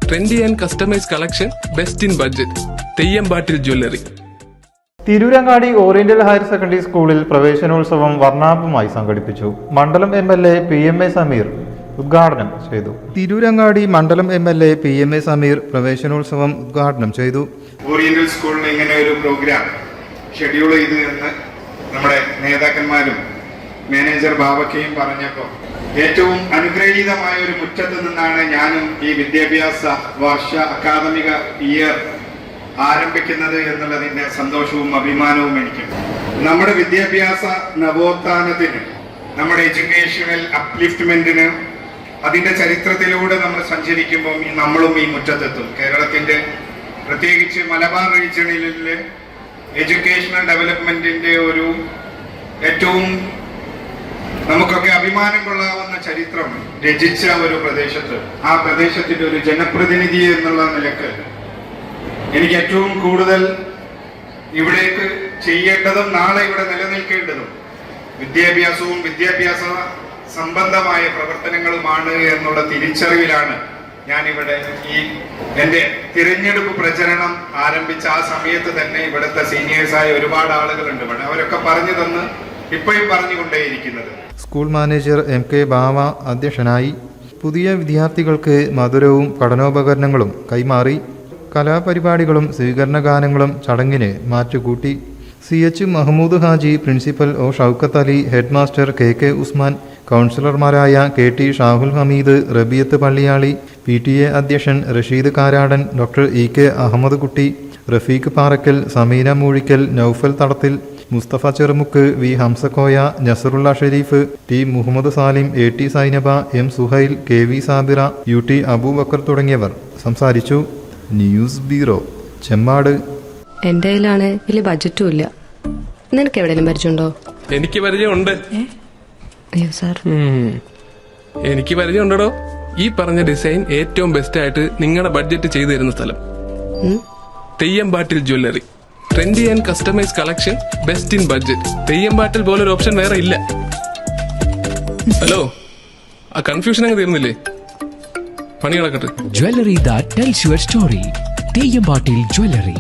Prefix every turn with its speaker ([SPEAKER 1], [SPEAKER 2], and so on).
[SPEAKER 1] Trendy and customise collection, best in budget. തെയ്യമ്പാട്ടിൽ jewellery.
[SPEAKER 2] Tirurangadi oriental higher secondary സ്കൂളിൽ പ്രവേശനോത്സവം വർണ്ണാഭമായി സംഘടിപ്പിച്ചു. മണ്ഡലം MLA PMA സമീർ ഉദ്ഘാടനം ചെയ്തു. തിരൂരങ്ങാടി മണ്ഡലം MLA PMA സമീർ പ്രവേശനോത്സവം ഉദ്ഘാടനം ചെയ്തു.
[SPEAKER 3] ഓറിയന്റൽ സ്കൂളിൽ ഇങ്ങനെ ഒരു പ്രോഗ്രാം ഷെഡ്യൂൾ ചെയ്ത് എന്ന് നമ്മുടെ നേതാക്കന്മാരും മാനേജർ ബാബക്കയും പറഞ്ഞപ്പോൾ ഏറ്റവും അനുഗ്രഹീതമായ ഒരു മുറ്റത്ത് നിന്നാണ് ഞാനും ഈ വിദ്യാഭ്യാസ വർഷ അക്കാദമിക ഇയർ ആരംഭിക്കുന്നത് എന്നുള്ളതിന്റെ സന്തോഷവും അഭിമാനവും എനിക്ക്. നമ്മുടെ വിദ്യാഭ്യാസ നവോത്ഥാനത്തിന്, നമ്മുടെ എഡ്യൂക്കേഷണൽ അപ്ലിഫ്റ്റ്മെന്റിന് അതിന്റെ ചരിത്രത്തിലൂടെ നമ്മൾ സഞ്ചരിക്കുമ്പോൾ നമ്മളും ഈ മുറ്റത്തെത്തും. കേരളത്തിന്റെ പ്രത്യേകിച്ച് മലബാർ റീജിയണിലെ എഡ്യൂക്കേഷണൽ ഡെവലപ്മെന്റിന്റെ ഒരു ഏറ്റവും നമുക്കൊക്കെ അഭിമാനം കൊള്ളാവുന്ന ചരിത്രം രചിച്ച ഒരു പ്രദേശത്ത്, ആ പ്രദേശത്തിന്റെ ഒരു ജനപ്രതിനിധി എന്നുള്ള നിലക്ക് എനിക്ക് ഏറ്റവും കൂടുതൽ ഇവിടേക്ക് ചെയ്യേണ്ടതും നാളെ ഇവിടെ നിലനിൽക്കേണ്ടതും വിദ്യാഭ്യാസവും വിദ്യാഭ്യാസ സംബന്ധമായ പ്രവർത്തനങ്ങളുമാണ് എന്നുള്ള തിരിച്ചറിവിലാണ് ഞാനിവിടെ ഈ എൻ്റെ തിരഞ്ഞെടുപ്പ് പ്രചരണം ആരംഭിച്ച ആ സമയത്ത് തന്നെ ഇവിടുത്തെ സീനിയേഴ്സായ ഒരുപാട് ആളുകളുണ്ട് ഇവിടെ. അവരൊക്കെ പറഞ്ഞു തന്ന് ഇപ്പോഴും പറഞ്ഞുകൊണ്ടേയിരിക്കുന്നത്.
[SPEAKER 2] സ്കൂൾ മാനേജർ MK ബാവ അധ്യക്ഷനായി. പുതിയ വിദ്യാർത്ഥികൾക്ക് മധുരവും പഠനോപകരണങ്ങളും കൈമാറി. കലാപരിപാടികളും സ്വീകരണ ഗാനങ്ങളും ചടങ്ങിന് മാറ്റുകൂട്ടി. CH Mahmood Haji, principal O Shoukath Ali, head master KK Usman, കൗൺസിലർമാരായ KT ഷാഹുൽ ഹമീദ്, റബിയത്ത് പള്ളിയാളി, PTA അധ്യക്ഷൻ റഷീദ് കാരാടൻ, ഡോക്ടർ EK അഹമ്മദ് കുട്ടി, റഫീഖ് പാറക്കൽ, സമീന മൂഴിക്കൽ, നൌഫൽ തടത്തിൽ, Mustafa Cherumukku, V Hamsakoya, Nasrallah Sharif, T Muhammad Salim, AT Zainaba, M Suhail, KV Sabira, UT Abubakar തുടങ്ങിയവർ സംസാരിച്ചു. News bureau, Chemmad.
[SPEAKER 4] എന്റെ കയ്യിലാണ് വലിയ ബഡ്ജറ്റും ഇല്ല. നിനക്ക് എവിടെയെങ്കിലും പരിചയമുണ്ടോ?
[SPEAKER 1] എനിക്ക് പരിചയമുണ്ട്.
[SPEAKER 4] അയ്യോ സാർ,
[SPEAKER 1] എനിക്ക് പരിചയമുണ്ടോ. ഈ പറഞ്ഞ ഡിസൈൻ ഏറ്റവും ബെസ്റ്റ് ആയിട്ട് നിങ്ങളുടെ ബഡ്ജറ്റ് ചെയ്തു തരുന്ന സ്ഥലം Theyyampattil jewellery. Trendy and customise collection, best in budget. Theyyampattil പോലൊരു ഓപ്ഷൻ വേറെ ഇല്ല. ഹലോ, ആ കൺഫ്യൂഷൻ അങ്ങ് തീർന്നില്ലേ? പണി നടക്കട്ടെ.
[SPEAKER 5] Jewelry that tells your story. തെയ്യമ്പാട്ടിൽ jewellery.